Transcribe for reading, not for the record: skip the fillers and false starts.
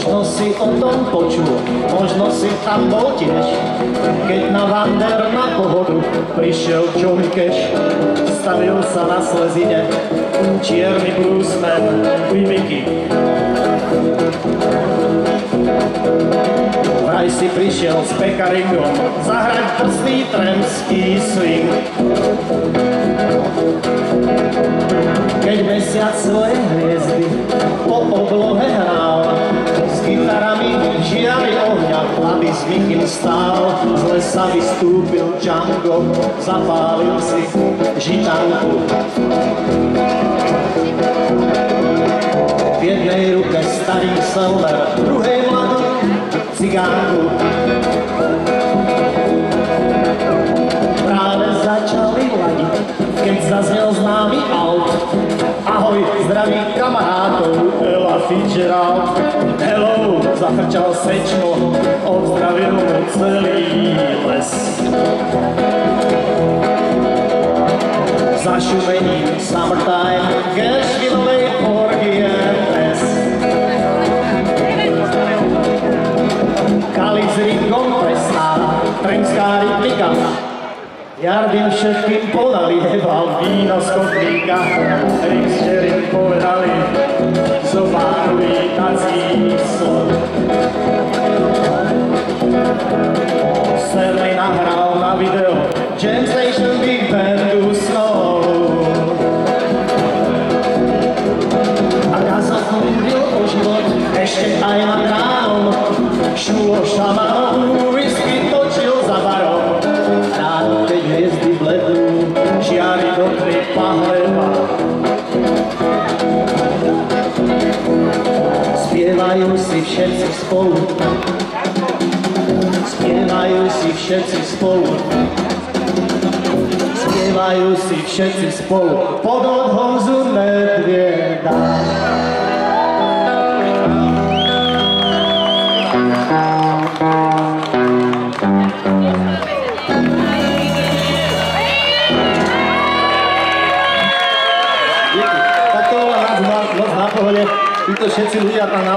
Možno si o tom počul, možno si tam bol tiež, keď na Wander na pohodu prišiel Johnny Cash. Stavil sa na slezine čierny bluesman Mickey. Vraj si prišiel s pekaringom zahrať drsný tramský swing. Keď mesiac svoje hviezdy po oblohe hral, s gitarami žiari ohňa mladý s nikým stál. Z lesa vystúpil Django, zapálil si žitanku. V jednej ruke starý Selmer, v druhej mladú cigánku. Práve začali ladiť, keď zaznel známy alt. Ahoj, zdraví kamarátov, Ella Fitzgerald. Hello, zachrčal sečmo, odzdravil mu celý les. Zašumením Summertime, Gershwinovej orgie pes. Kali s ringom presná, tremská rytmika. Jardin všetkým ponalieval víno z chodníka. Ringstery povedali, zopáruj tací slov. Stanley nahral na video Jam Station Big Bandu Snow. A Gaza túžil o život ešte aj nad ránom. Šulo šamanov, whisky točil za barom. Ráno, keď hviezdy blednú, žiari do tmy pahleba. Spievajú si všetci spolu. Spievajú si všetci spolu. Spievajú si všetci spolu pod odhomzu medvieda. Tak to bola noc na pohode. Títo všetci ľudia tam